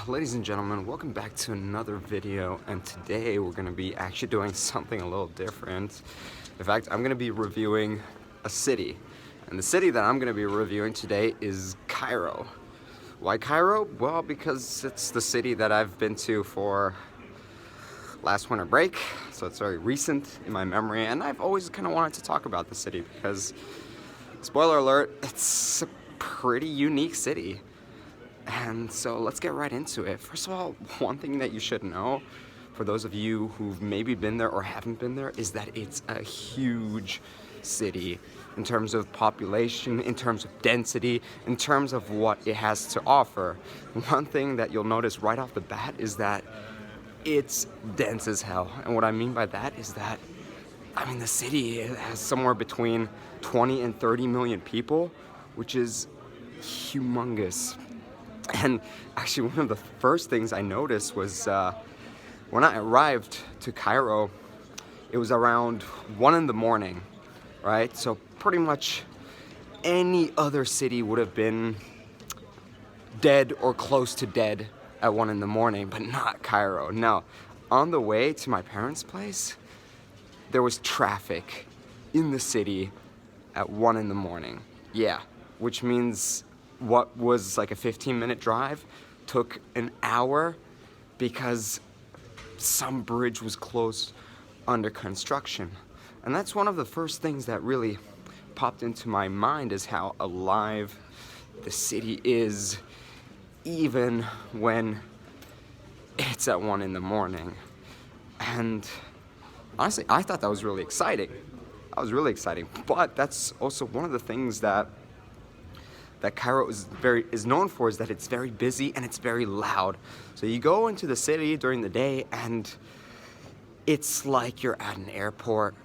Ladies and gentlemen, welcome back to another video, and today we're going to be actually doing something a little different. In fact, I'm going to be reviewing a city, and the city that I'm going to be reviewing today is Cairo. Why Cairo? Well, because it's the city that I've been to for last winter break, so it's very recent in my memory, and I've always kind of wanted to talk about the city because, spoiler alert, it's a pretty unique city. And so let's get right into it. First of all, one thing that you should know, for those of you who've maybe been there or haven't been there, is that it's a huge city in terms of population, in terms of density, in terms of what it has to offer. One thing that you'll notice right off the bat is that it's dense as hell. And what I mean by that is that, the city has somewhere between 20 and 30 million people, which is humongous. And actually, one of the first things I noticed was when I arrived to Cairo, it was around 1 in the morning, right? So pretty much any other city would have been dead or close to dead at 1 in the morning, but not Cairo. Now, on the way to my parents' place, there was traffic in the city at 1 in the morning. Yeah, which means what was like a 15-minute drive took an hour because some bridge was closed under construction. And that's one of the first things that really popped into my mind, is how alive the city is even when it's at 1 in the morning. And honestly, I thought that was really exciting. But that's also one of the things that Cairo is known for, is that it's very busy and it's very loud. So you go into the city during the day and it's like you're at an airport.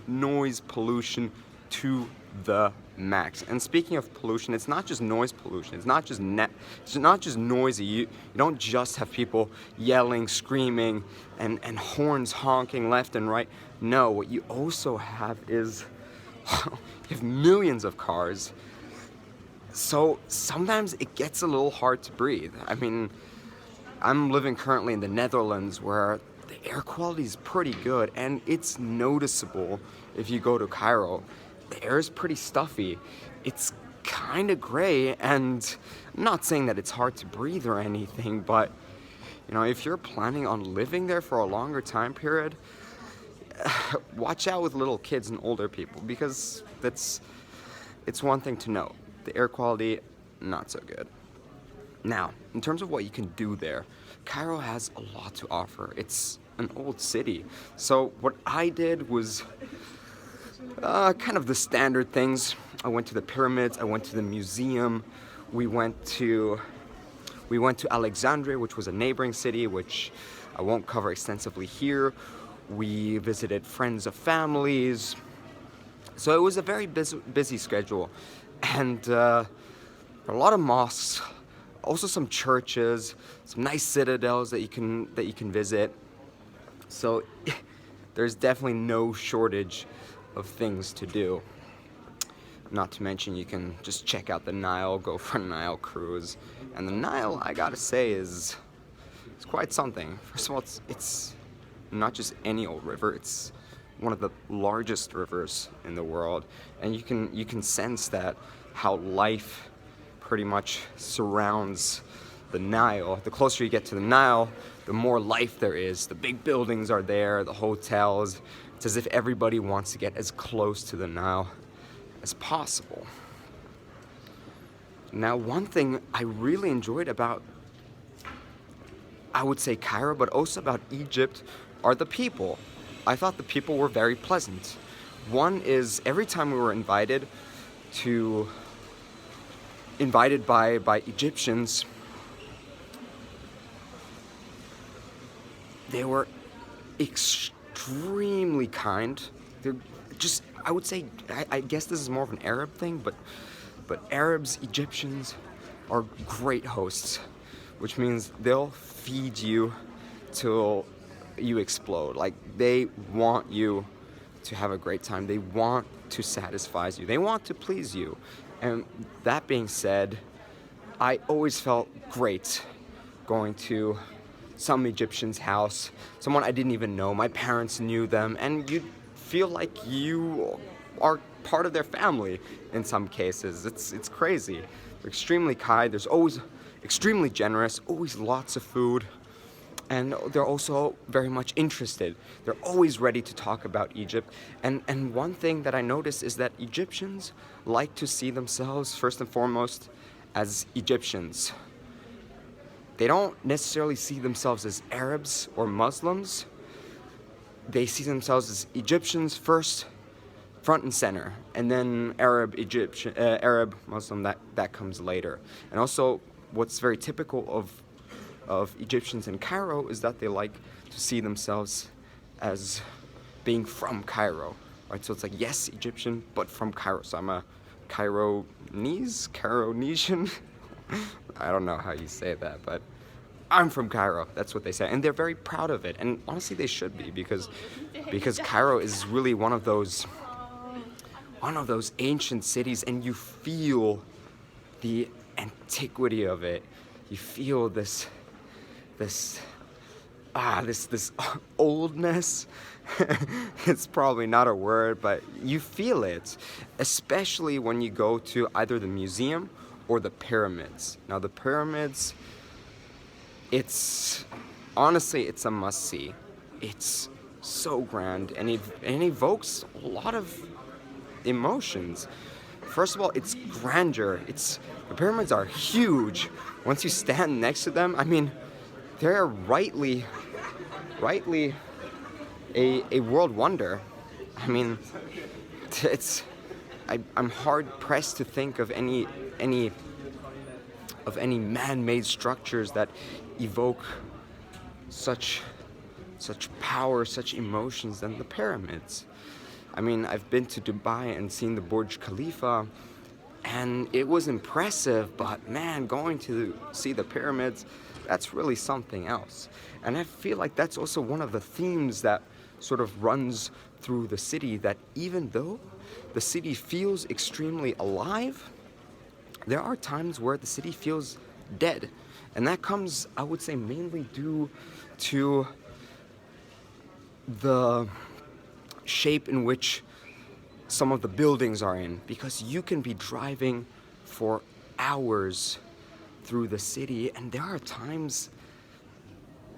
Noise pollution to the max. And speaking of pollution, it's not just noise pollution. It's not just noisy. You don't just have people yelling, screaming, and horns honking left and right. No, what you also have is you have millions of cars. So sometimes it gets a little hard to breathe. I'm living currently in the Netherlands, where the air quality is pretty good, and it's noticeable if you go to Cairo. The air is pretty stuffy. It's kind of gray, and I'm not saying that it's hard to breathe or anything, but if you're planning on living there for a longer time period, watch out with little kids and older people, because it's one thing to note. The air quality, not so good. Now, in terms of what you can do there, Cairo has a lot to offer. It's an old city. So what I did was kind of the standard things. I went to the pyramids, I went to the museum, we went to Alexandria, which was a neighboring city, which I won't cover extensively here. We visited friends of families. So it was a very busy schedule. And a lot of mosques, also some churches, some nice citadels that you can visit. So there's definitely no shortage of things to do. Not to mention, you can just check out the Nile, go for a Nile cruise. And the Nile, I gotta say, it's quite something. First of all, it's not just any old river. It's one of the largest rivers in the world, and you can sense that how life pretty much surrounds the Nile. The closer you get to the Nile, the more life there is. The big buildings are there, the hotels. It's as if everybody wants to get as close to the Nile as possible. Now, one thing I really enjoyed about, I would say, Cairo, but also about Egypt, are the people. I thought the people were very pleasant. One is, every time we were invited by Egyptians, they were extremely kind. They're just, I would say, I guess this is more of an Arab thing, but Arabs, Egyptians are great hosts, which means they'll feed you till you explode. Like, they want you to have a great time. They want to satisfy you. They want to please you. And that being said, I always felt great going to some Egyptian's house, someone I didn't even know. My parents knew them, and you feel like you are part of their family in some cases. It's crazy. They're extremely kind. There's always extremely generous, always lots of food, and they're also very much interested. They're always ready to talk about Egypt. And one thing that I noticed is that Egyptians like to see themselves first and foremost as Egyptians. They don't necessarily see themselves as Arabs or Muslims. They see themselves as Egyptians first, front and center, and then Arab, Muslim, that comes later. And also, what's very typical of Egyptians in Cairo is that they like to see themselves as being from Cairo, right? So it's like, yes, Egyptian, but from Cairo. So I'm a Caironesian. I don't know how you say that, but I'm from Cairo. That's what they say, and they're very proud of it. And honestly, they should be, because Cairo is really one of those ancient cities, and you feel the antiquity of it. You feel this oldness. It's probably not a word, but you feel it, especially when you go to either the museum or the pyramids. Now the pyramids, honestly, it's a must-see. It's so grand, and it evokes a lot of emotions. First of all, it's grandeur. The pyramids are huge. Once you stand next to them, I mean, they're rightly a world wonder. I mean, I'm hard pressed to think of any man-made structures that evoke such power, such emotions than the pyramids. I mean, I've been to Dubai and seen the Burj Khalifa, and it was impressive, but man, going to see the pyramids, that's really something else. And I feel like that's also one of the themes that sort of runs through the city, that even though the city feels extremely alive, there are times where the city feels dead. And that comes, I would say, mainly due to the shape in which some of the buildings are in, because you can be driving for hours through the city, and there are times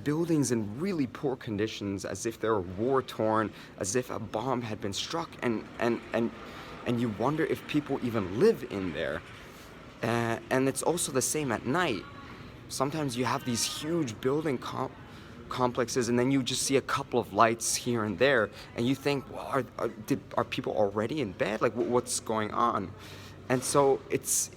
buildings in really poor conditions, as if they're war-torn, as if a bomb had been struck, and you wonder if people even live in there. And it's also the same at night. Sometimes you have these huge building complexes, and then you just see a couple of lights here and there, and you think, well, are people already in bed? Like, what's going on? And so it's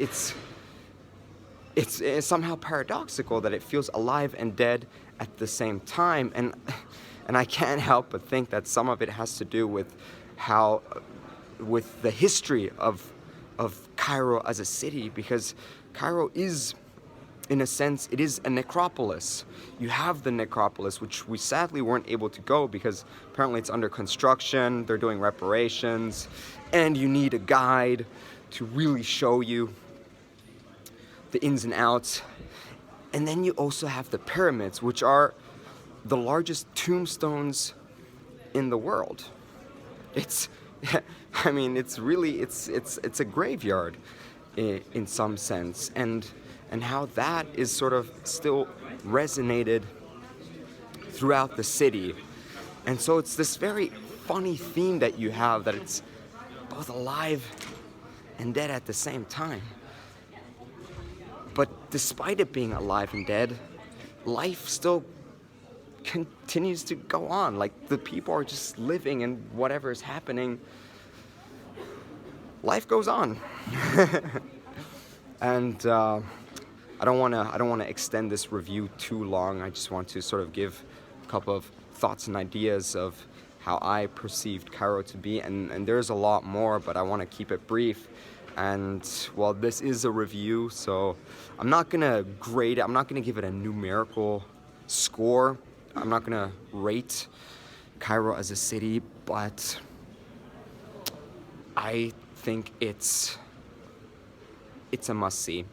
somehow paradoxical that it feels alive and dead at the same time, and I can't help but think that some of it has to do with with the history of Cairo as a city, because Cairo is, in a sense, it is a necropolis. You have the necropolis, which we sadly weren't able to go because apparently it's under construction, they're doing reparations, and you need a guide to really show you the ins and outs. And then you also have the pyramids, which are the largest tombstones in the world. I mean, it's really, it's a graveyard in some sense, and how that is sort of still resonated throughout the city. And so it's this very funny theme that you have, that it's both alive and dead at the same time. But despite it being alive and dead, life still continues to go on. Like, the people are just living, and whatever is happening, life goes on. And I don't want to extend this review too long. I just want to sort of give a couple of thoughts and ideas of how I perceived Cairo to be, and there's a lot more, but I want to keep it brief. And well, this is a review, so I'm not gonna grade it. I'm not gonna give it a numerical score. I'm not gonna rate Cairo as a city, but I think it's a must-see.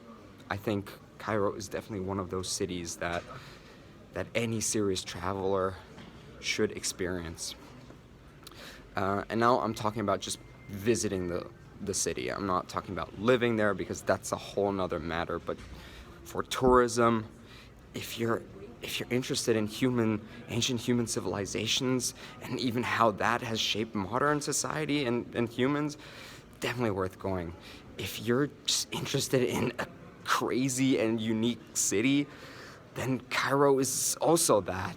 I think Cairo is definitely one of those cities that any serious traveler should experience. And now I'm talking about just visiting the city. I'm not talking about living there, because that's a whole nother matter. But for tourism, if you're interested in ancient human civilizations and even how that has shaped modern society and humans, definitely worth going. If you're just interested in a crazy and unique city, then Cairo is also that.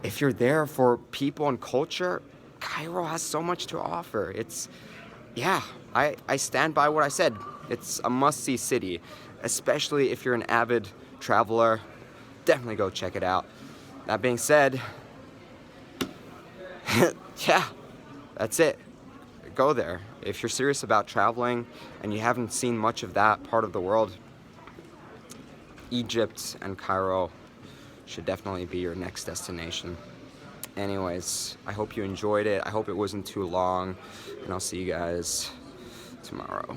If you're there for people and culture, Cairo has so much to offer. I stand by what I said. It's a must-see city, especially if you're an avid traveler. Definitely go check it out. That being said, yeah, that's it. Go there. If you're serious about traveling and you haven't seen much of that part of the world, Egypt and Cairo should definitely be your next destination. Anyways, I hope you enjoyed it. I hope it wasn't too long, and I'll see you guys tomorrow.